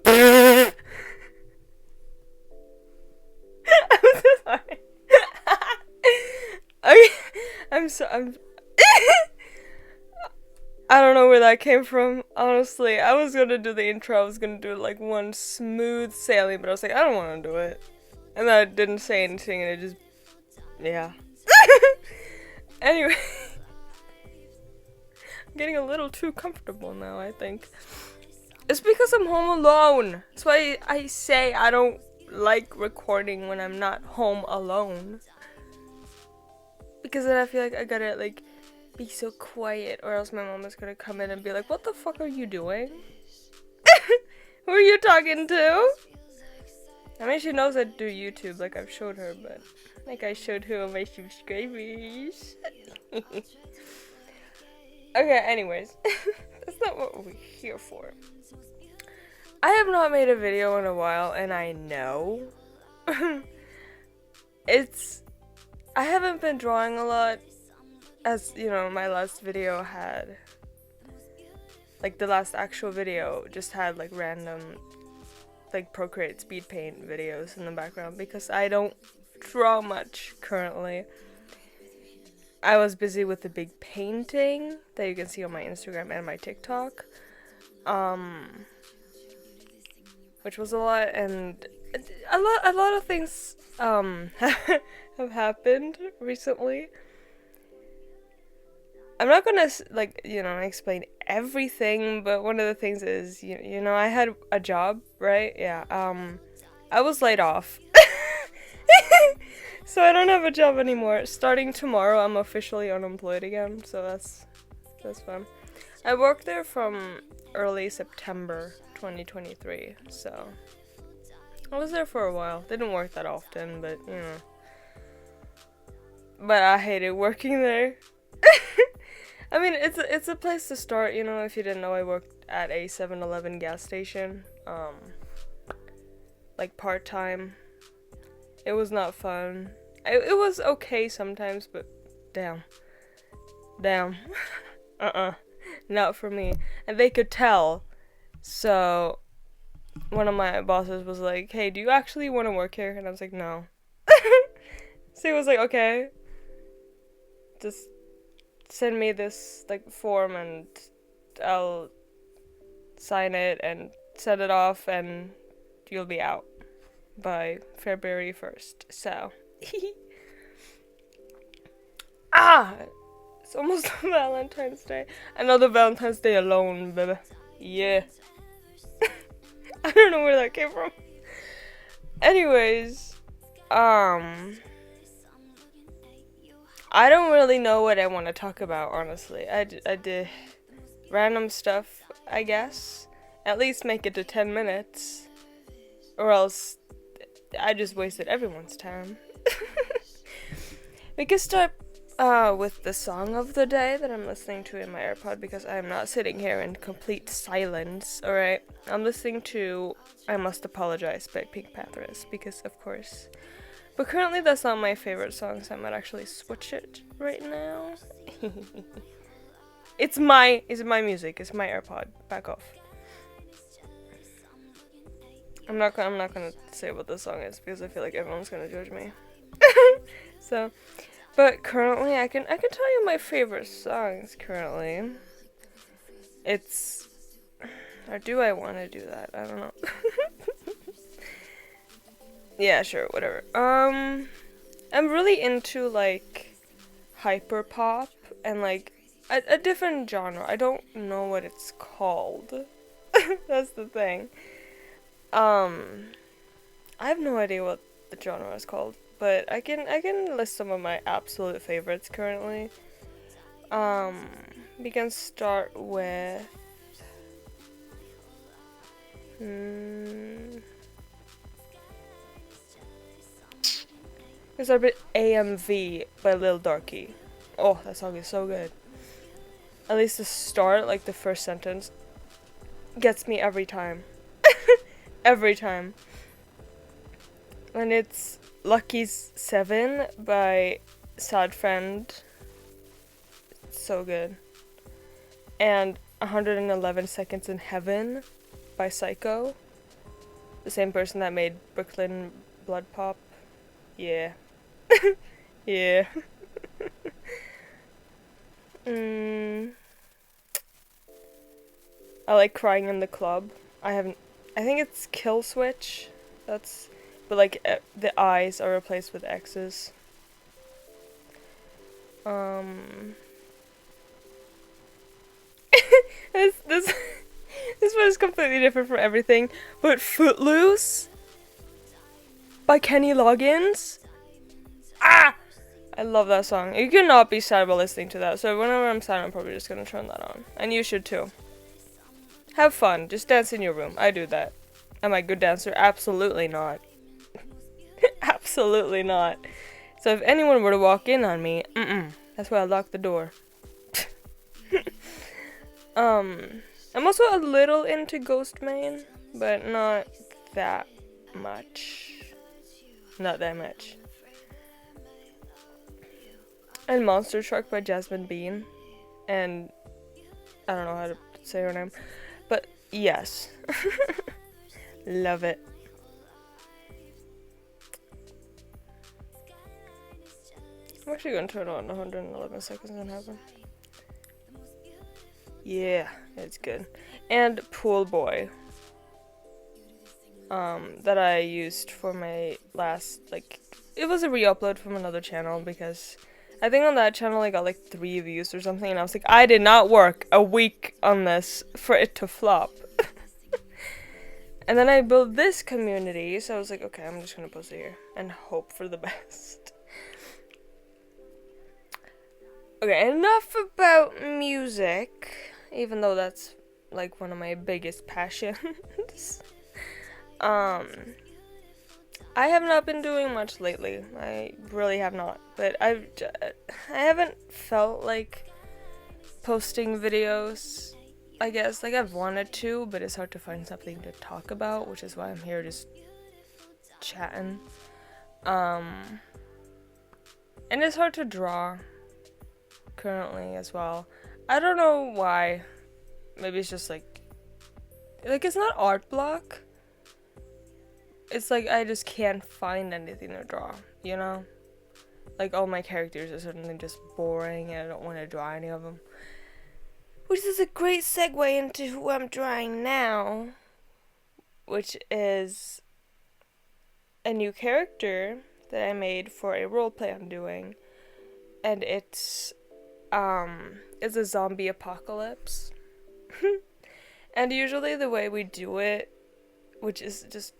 I'm so sorry. Okay, I'm I don't know where that came from, honestly. I was gonna do the intro, I was gonna do like one smooth sailing, but I was like, I don't wanna do it. And then I didn't say anything and it just, yeah. Anyway, I'm getting a little too comfortable now, I think. It's because I'm home alone. That's why I say I don't like recording when I'm not home alone. Because then I feel like I gotta like be so quiet or else my mom is gonna come in and be like, what the fuck are you doing? Who are you talking to? I mean, she knows I do YouTube, like I've showed her, but like I showed her on my subscribers. Okay, anyways. That's not what we're here for. I have not made a video in a while, and I know. I haven't been drawing a lot, as, you know, my last video had, like, the last actual video just had, like, random, like, Procreate speed paint videos in the background, because I don't draw much currently. I was busy with the big painting that you can see on my Instagram and my TikTok, which was a lot, and a lot of things, have happened recently. I'm not gonna, like, you know, explain everything, but one of the things is, you know, I had a job, right? Yeah, I was laid off. So I don't have a job anymore. Starting tomorrow, I'm officially unemployed again, so that's fun. I worked there from early September 2023, so I was there for a while. Didn't work that often, but, you know. But I hated working there. I mean, it's a place to start, you know, if you didn't know, I worked at a 7-Eleven gas station, like part-time. It was not fun. It was okay sometimes, but damn. Not for me. And they could tell. So one of my bosses was like, hey, do you actually want to work here? And I was like, no. So he was like, okay, just send me this, like, form and I'll sign it and send it off and you'll be out by February 1st. So it's almost Valentine's Day. Another Valentine's Day alone, baby. Yeah. I don't know where that came from. Anyways, I don't really know what I want to talk about, honestly. I did random stuff, I guess. At least make it to 10 minutes. Or else I just wasted everyone's time. We can start with the song of the day that I'm listening to in my AirPod, because I am not sitting here in complete silence, alright? I'm listening to I Must Apologize by Pink Panthers, because of course. But currently that's not my favorite song, so I might actually switch it right now. It's my music, it's my AirPod. Back off. I'm not gonna say what the song is because I feel like everyone's gonna judge me. So, but currently I can tell you my favorite songs currently. Or do I want to do that? I don't know. Yeah, sure, whatever. I'm really into, like, hyper pop and, like, a different genre. I don't know what it's called. That's the thing. I have no idea what the genre is called, but I can list some of my absolute favorites currently. We can start with let's start with AMV by Lil Darky. Oh, that song is so good. At least the start, like the first sentence, gets me every time. Every time. And it's Lucky's 7 by Sad Friend. It's so good. And 111 Seconds in Heaven by Psycho. The same person that made Brooklyn Blood Pop. Yeah. Yeah. I like Crying in the Club. I think it's Kill Switch. But like the I's are replaced with X's. this this one is completely different from everything. But Footloose by Kenny Loggins. Ah! I love that song. You cannot be sad while listening to that. So whenever I'm sad, I'm probably just gonna turn that on. And you should too. Have fun. Just dance in your room. I do that. Am I a good dancer? Absolutely not. Absolutely not. So if anyone were to walk in on me, that's why I lock the door. I'm also a little into Ghost Main, but not that much. Not that much. And Monster Truck by Jasmine Bean. And I don't know how to say her name. But yes. Love it. I'm actually going to turn on 111 seconds and happen. Yeah, it's good. And Pool Boy. That I used for my last, like, it was a re-upload from another channel because I think on that channel I got like 3 views or something, and I was like, I did not work a week on this for it to flop. And then I built this community, so I was like, okay, I'm just gonna post it here and hope for the best. Okay, enough about music, even though that's like one of my biggest passions. I have not been doing much lately. I really have not. But I haven't felt like posting videos, I guess. Like, I've wanted to, but it's hard to find something to talk about, which is why I'm here just chatting. And it's hard to draw currently as well. I don't know why. Maybe it's just like it's not art block. It's like I just can't find anything to draw, you know? Like, all my characters are suddenly just boring and I don't want to draw any of them. Which is a great segue into who I'm drawing now, which is a new character that I made for a roleplay I'm doing. And it's a zombie apocalypse. And usually the way we do it, which is just,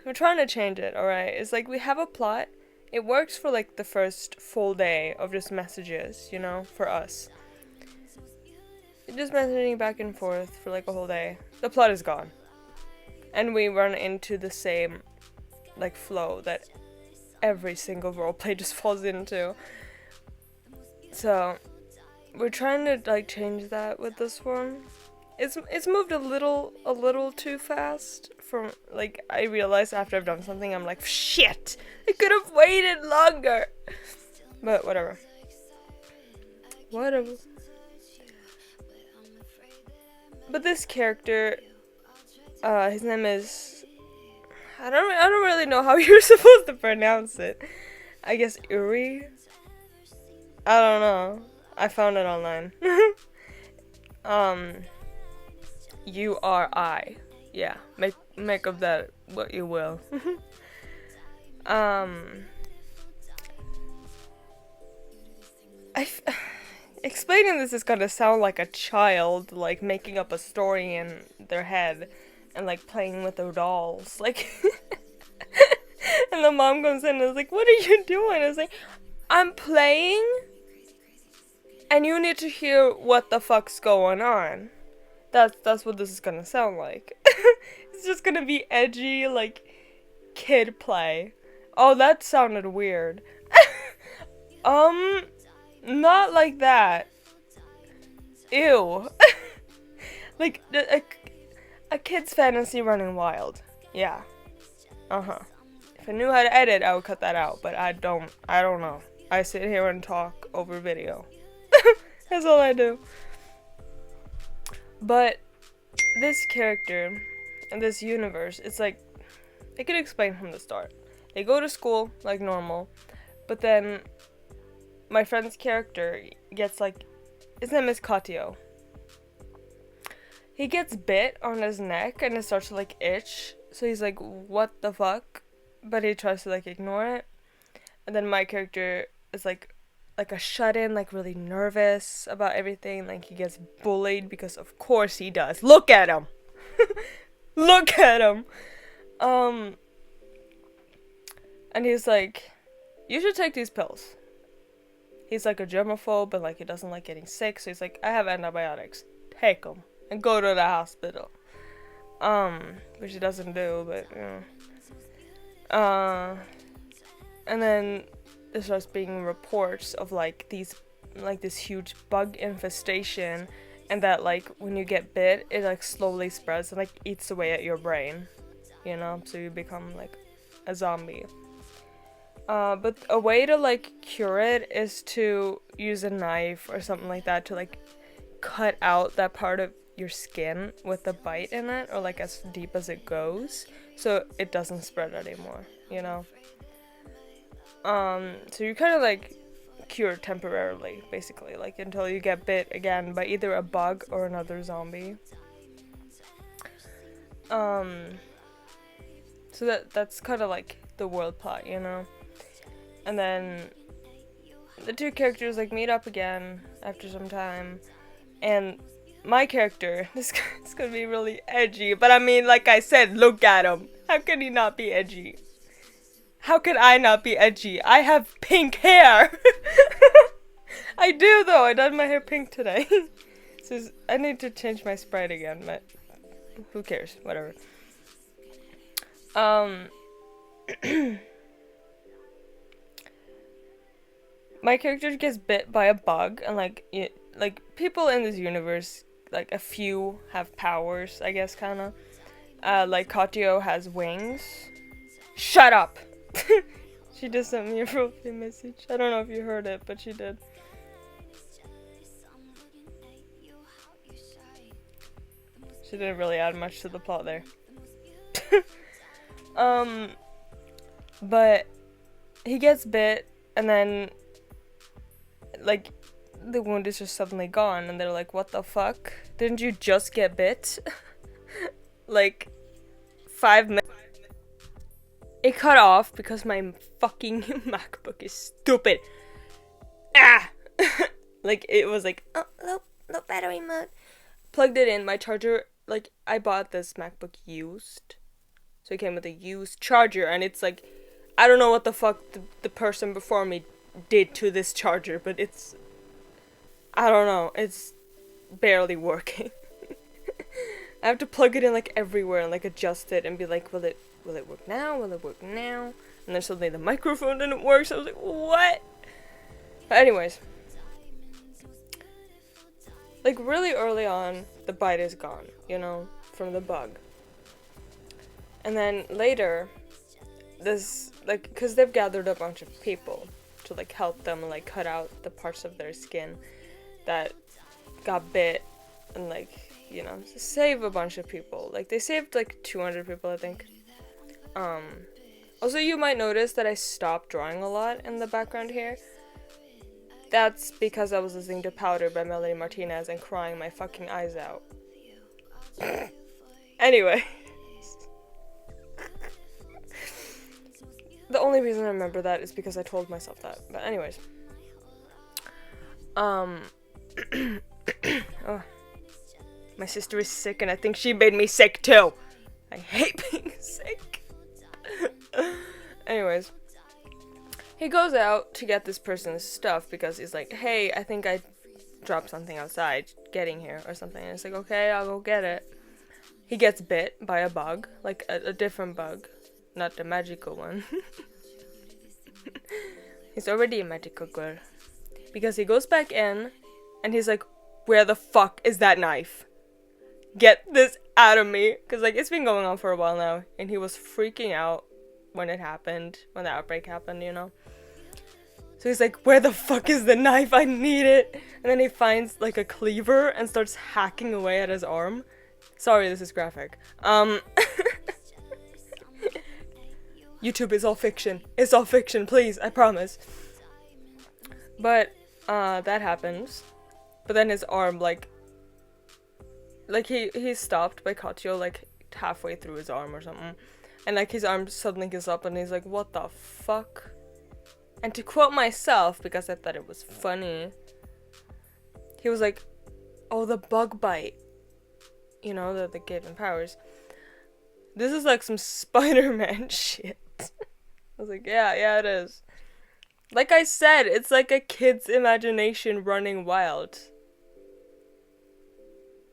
we're trying to change it, alright? It's like we have a plot. It works for like the first full day of just messages, you know, for us. Just messaging back and forth for like a whole day. The plot is gone. And we run into the same like flow that every single roleplay just falls into. So we're trying to like change that with this one. It's moved a little too fast. From like, I realized after I've done something, I'm like, shit, I could have waited longer. But whatever. But this character, his name is, I don't really know how you're supposed to pronounce it. I guess Uri. I don't know. I found it online. Uri. Yeah, make of that what you will. Explaining this is gonna sound like a child, like making up a story in their head and like playing with their dolls, like. And the mom comes in and is like, "What are you doing?" I was like, "I'm playing, and you need to hear what the fuck's going on." That's what this is gonna sound like. It's just gonna be edgy, like, kid play. Oh, that sounded weird. Not like that. Ew. Like, a kid's fantasy running wild. Yeah. Uh-huh. If I knew how to edit, I would cut that out, but I don't know. I sit here and talk over video. That's all I do. But this character in this universe, it's like I could explain from the start. They go to school like normal, but then my friend's character gets like, his name is Katio. He gets bit on his neck and it starts to like itch. So he's like, what the fuck? But he tries to like ignore it. And then my character is like a shut-in, like really nervous about everything. Like he gets bullied because of course he does. Look at him. Look at him. And he's like, you should take these pills. He's like a germaphobe, but like he doesn't like getting sick. So he's like, I have antibiotics. Take them and go to the hospital. Which he doesn't do, but you know. And then there starts being reports of like this huge bug infestation, and that like when you get bit, it like slowly spreads and like eats away at your brain, you know, so you become like a zombie. But a way to like cure it is to use a knife or something like that to like cut out that part of your skin with a bite in it, or like as deep as it goes, so it doesn't spread anymore, you know. So you kind of like cure temporarily, basically, like until you get bit again by either a bug or another zombie. So that's kind of like the world plot, you know. And then the two characters like meet up again after some time, and my character, this is gonna be really edgy, but I mean, like I said, look at him. How can he not be edgy? How can I not be edgy? I have pink hair! I do though, I dyed my hair pink today. So I need to change my sprite again, but who cares, whatever. My character gets bit by a bug, and like people in this universe, like a few have powers, I guess, kinda. Like Katio has wings. Shut up! She just sent me a Roleplay message. I don't know if you heard it, but she did. She didn't really add much to the plot there. But he gets bit, and then like the wound is just suddenly gone, and they're like, what the fuck? Didn't you just get bit? Like 5 minutes. It cut off because my fucking MacBook is stupid. Ah! Like it was like, oh, no battery mode. Plugged it in, my charger, like I bought this MacBook used. So it came with a used charger, and it's like, I don't know what the fuck the person before me did to this charger, but it's, I don't know, it's barely working. I have to plug it in like everywhere and like adjust it and be like, will it work now? Will it work now? And then suddenly the microphone didn't work, so I was like, what? But anyways, like really early on, the bite is gone, you know, from the bug. And then later, this, like, because they've gathered a bunch of people to like help them like cut out the parts of their skin that got bit, and like, you know, save a bunch of people. Like they saved like 200 people, I think. Also, you might notice that I stopped drawing a lot in the background here. That's because I was listening to Powder by Melody Martinez and crying my fucking eyes out. Anyway. The only reason I remember that is because I told myself that. But anyways. Oh. My sister is sick, and I think she made me sick too. I hate being sick. Anyways. He goes out to get this person's stuff because he's like, hey, I think I dropped something outside getting here or something. And it's like, okay, I'll go get it. He gets bit by a bug, like a different bug, not the magical one. He's already a magical girl. Because he goes back in and he's like, where the fuck is that knife? Get this out of me. Because like it's been going on for a while now, and he was freaking out when it happened, when the outbreak happened, you know. So he's like, where the fuck is the knife? I need it. And then he finds like a cleaver and starts hacking away at his arm. Sorry, this is graphic. YouTube is all fiction. It's all fiction, please, I promise. But, that happens. But then his arm, like he's stopped by Katio, like, halfway through his arm or something. And, like, his arm suddenly gets up and he's like, what the fuck? And to quote myself, because I thought it was funny, he was like, oh, the bug bite. You know, that gave him powers. This is like some Spider-Man shit. I was like, yeah, it is. Like I said, it's like a kid's imagination running wild.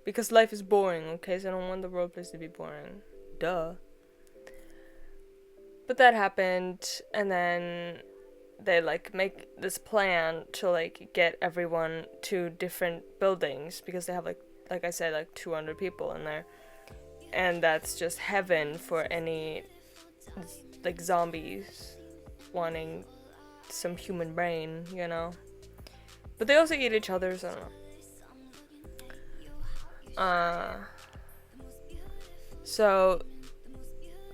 Because life is boring, okay? So I don't want the roleplays to be boring. Duh. But that happened, and then they, like, make this plan to, like, get everyone to different buildings, because they have, like I said, like, 200 people in there. And that's just heaven for any, like, zombies wanting some human brain, you know? But they also eat each other, so I don't know. So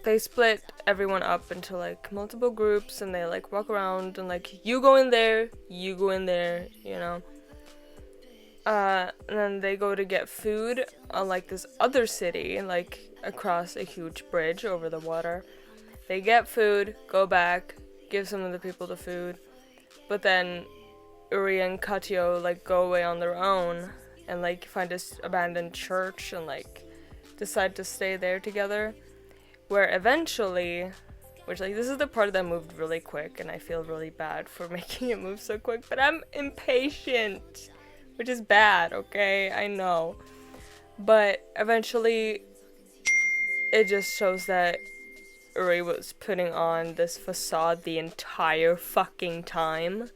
they split everyone up into, like, multiple groups, and they, like, walk around and, like, you go in there, you know. And then they go to get food on, like, this other city, like, across a huge bridge over the water. They get food, go back, give some of the people the food, but then Uri and Katio, like, go away on their own and, like, find this abandoned church and, like, decide to stay there together, where eventually, which, like, this is the part that moved really quick, and I feel really bad for making it move so quick, but I'm impatient, which is bad, okay? I know. But eventually, it just shows that Uri was putting on this facade the entire fucking time.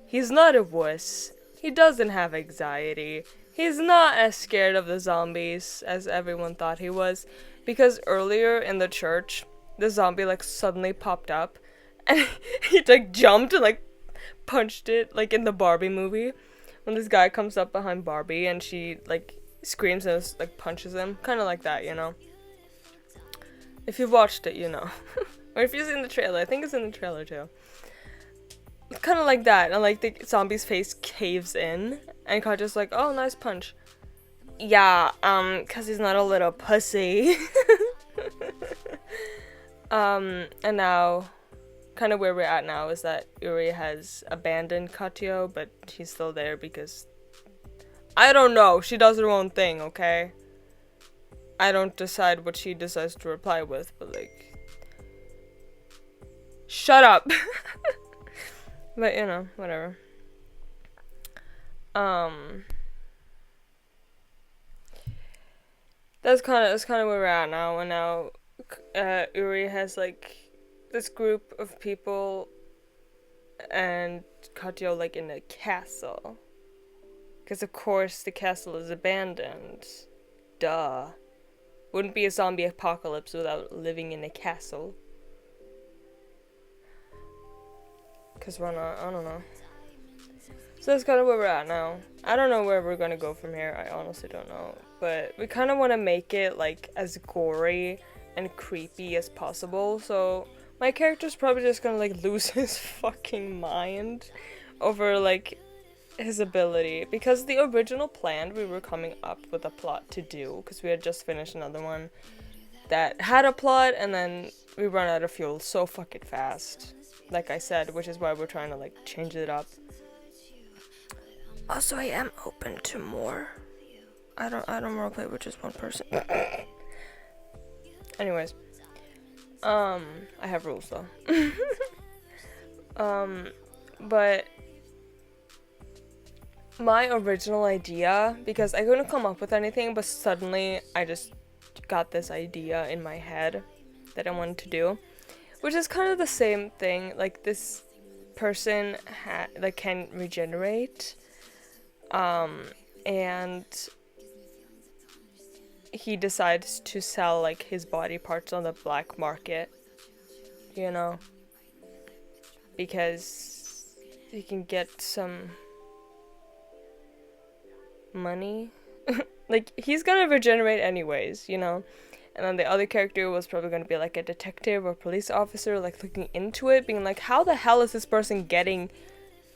He's not a wuss. He doesn't have anxiety. He's not as scared of the zombies as everyone thought he was. Because earlier in the church, the zombie, like, suddenly popped up. And he, like, jumped and, like, punched it, like, in the Barbie movie. When this guy comes up behind Barbie and she, like, screams and, like, punches him. Kind of like that, you know? If you've watched it, you know. Or if you've seen the trailer. I think it's in the trailer, too. Kind of like that. And, like, the zombie's face caves in. And Katja's like, oh, nice punch. Yeah, cause he's not a little pussy. And now, kind of where we're at now is that Uri has abandoned Katio, but he's still there because, I don't know, she does her own thing, okay? I don't decide what she decides to reply with, but, like, shut up! But, you know, whatever. That's kind of where we're at now, and now, Uri has, like, this group of people, and Katio, like, in a castle. Because, of course, the castle is abandoned. Duh. Wouldn't be a zombie apocalypse without living in a castle. Because we're not, I don't know. So that's kind of where we're at now. I don't know where we're gonna go from here, I honestly don't know. But we kind of want to make it, like, as gory and creepy as possible, so my character's probably just gonna, like, lose his fucking mind over, like, his ability. Because the original plan, we were coming up with a plot to do, because we had just finished another one that had a plot, and then we run out of fuel so fucking fast, like I said, which is why we're trying to, like, change it up. Also, I am open to more. I don't roleplay with just one person. Anyways. I have rules though. But my original idea, because I couldn't come up with anything, but suddenly I just got this idea in my head that I wanted to do, which is kind of the same thing. Like, this person can regenerate, and he decides to sell, like, his body parts on the black market, you know, because he can get some money. Like, he's gonna regenerate anyways, you know, And then the other character was probably going to be like a detective or police officer, like looking into it, being like, how the hell is this person getting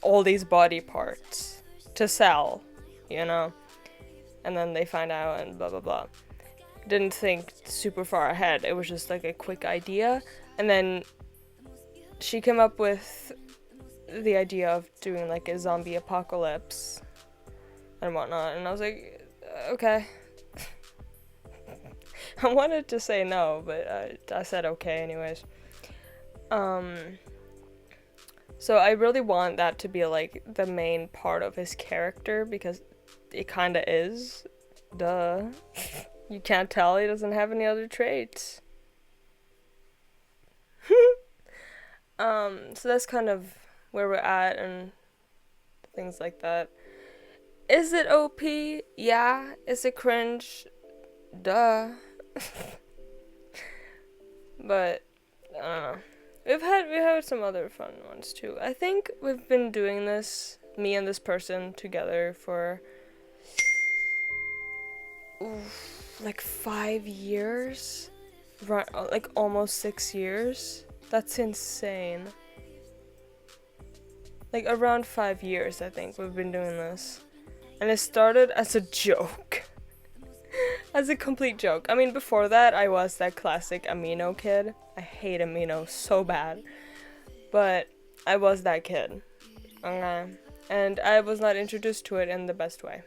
all these body parts to sell, you know? And then they find out and blah blah blah. Didn't think super far ahead. It was just like a quick idea. And then she came up with the idea of doing like a zombie apocalypse and whatnot. And I was like, okay. I wanted to say no, but I said okay anyways. So I really want that to be like the main part of his character, because it kinda is. Duh. You can't tell he doesn't have any other traits. So that's kind of where we're at and things like that. Is it OP? Yeah. Is it cringe? Duh. But I don't know. We've had some other fun ones too. I think we've been doing this, me and this person together, for like 5 years, right? Like almost 6 years. That's insane. Like around 5 years, I think we've been doing this, and it started as a joke. As a complete joke. I mean, before that, I was that classic amino kid. I hate amino so bad. But I was that kid. Okay. And I was not introduced to it in the best way.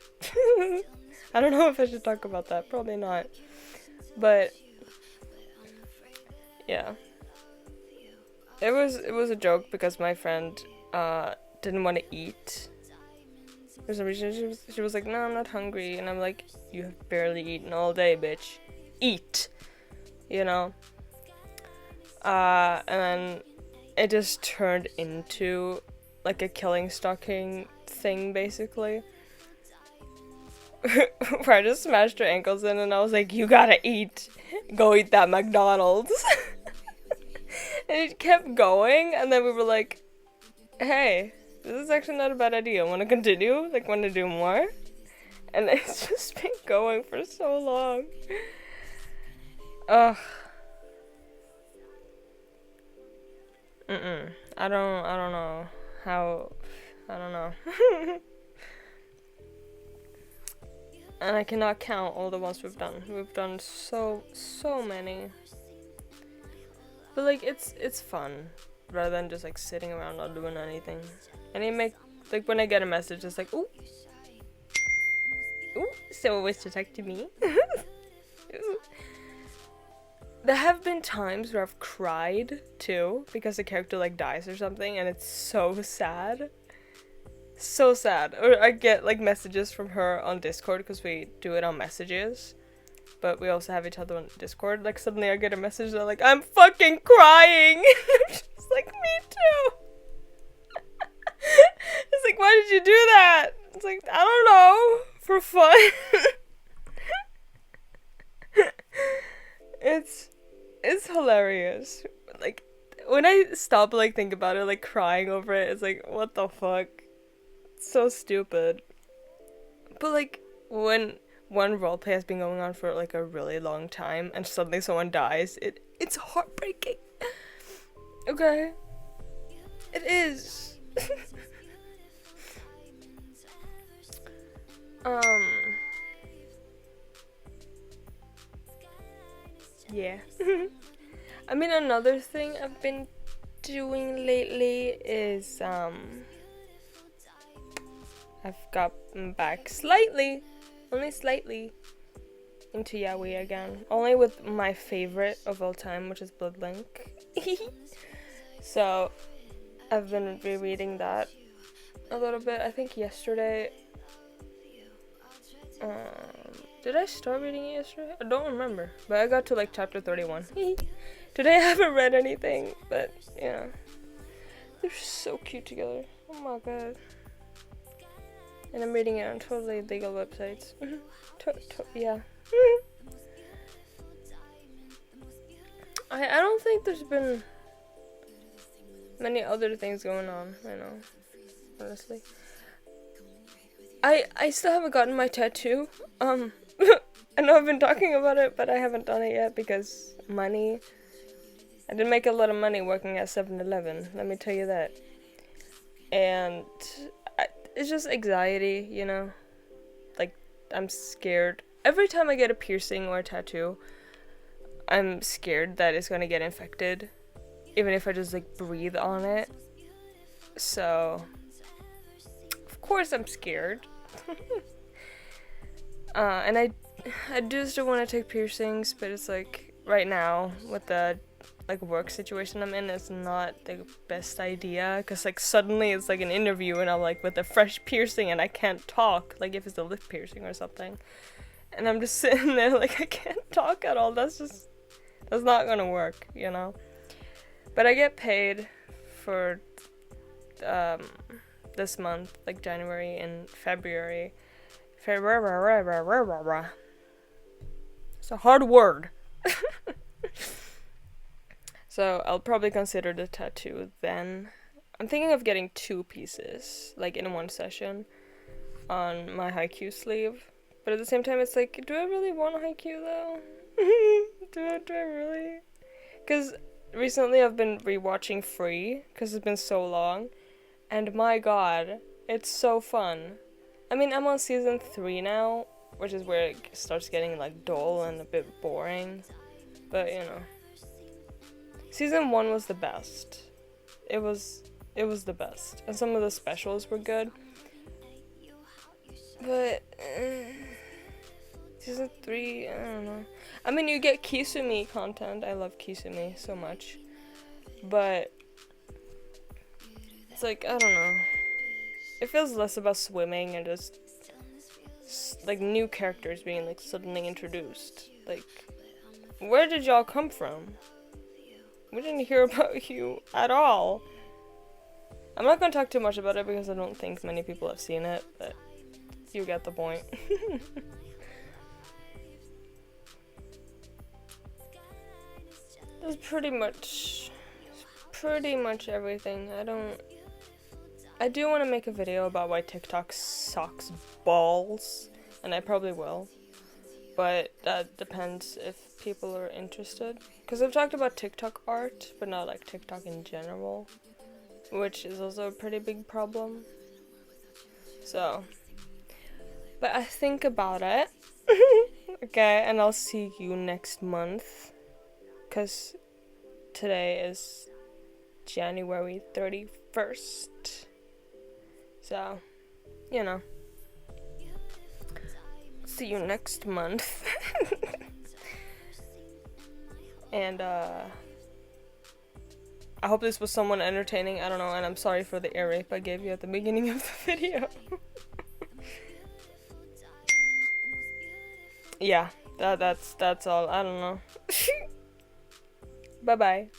I don't know if I should talk about that. Probably not. But yeah. It was a joke because my friend didn't want to eat. For some reason, she was like, no, I'm not hungry. And I'm like, you have barely eaten all day, bitch. Eat. You know? And then it just turned into like a killing stocking thing, basically. Where I just smashed her ankles in and I was like, you gotta eat. Go eat that McDonald's. And it kept going, and then we were like, hey, this is actually not a bad idea. Want to continue? Like, want to do more? And it's just been going for so long. Ugh. I don't know how. I don't know. And I cannot count all the ones we've done. We've done so many. But like, it's fun rather than just like sitting around not doing anything. And it make, like, when I get a message, it's like, ooh, someone wants to talk to me. There have been times where I've cried too because the character like dies or something, and it's so sad. So sad. Or I get like messages from her on Discord because we do it on messages, but we also have each other on Discord. Like, suddenly I get a message that like, I'm fucking crying. I'm just like, me too. It's like, why did you do that? It's like, I don't know, for fun. It's hilarious. Like, when I stop like think about it, like crying over it, it's like, what the fuck? It's so stupid. But like, when one roleplay has been going on for like a really long time and suddenly someone dies, it's heartbreaking. Okay. It is. Yeah. I mean, another thing I've been doing lately is I've gotten back slightly, only slightly, into yaoi again. Only with my favorite of all time, which is Bloodlink. So I've been rereading that a little bit. I think yesterday. Did I start reading it yesterday? I don't remember, but I got to like chapter 31. Today I haven't read anything, but yeah, they're so cute together. Oh my god. And I'm reading it on totally legal websites. Yeah. I don't think there's been many other things going on right now, honestly. I still haven't gotten my tattoo. I know I've been talking about it, but I haven't done it yet because money. I didn't make a lot of money working at 7-Eleven, let me tell you that. And it's just anxiety, you know? Like, I'm scared. Every time I get a piercing or a tattoo, I'm scared that it's gonna get infected. Even if I just, like, breathe on it. So, of course I'm scared. And I do still want to take piercings, but it's like, right now, with the, like, work situation I'm in, it's not the best idea, because, like, suddenly it's, like, an interview, and I'm, like, with a fresh piercing, and I can't talk, like, if it's a lip piercing or something. And I'm just sitting there, like, I can't talk at all, that's not gonna work, you know? But I get paid for, this month, like, January and February. It's a hard word. So I'll probably consider the tattoo then. I'm thinking of getting 2 pieces, like, in one session on my haiku sleeve. But at the same time, it's like, do I really want a haiku though? do I really? Because recently I've been rewatching Free, because it's been so long. And my god, it's so fun. I mean, I'm on season 3 now, which is where it starts getting, like, dull and a bit boring. But, you know. Season 1 was the best. It was the best. And some of the specials were good. But, season 3, I don't know. I mean, you get Kisumi content. I love Kisumi so much. But, it's like, I don't know. It feels less about swimming and just, like, new characters being, like, suddenly introduced. Like, where did y'all come from? We didn't hear about you at all. I'm not gonna talk too much about it because I don't think many people have seen it, but you get the point. That's pretty much everything. I do want to make a video about why TikTok sucks balls, and I probably will. But that depends if people are interested. Because I've talked about TikTok art, but not, like, TikTok in general. Which is also a pretty big problem. So. But I think about it. Okay, and I'll see you next month. Because today is January 31st. So, you know. See you next month. And I hope this was somewhat entertaining. I don't know, and I'm sorry for the ear rape I gave you at the beginning of the video. Yeah, that's all. I don't know. Bye bye.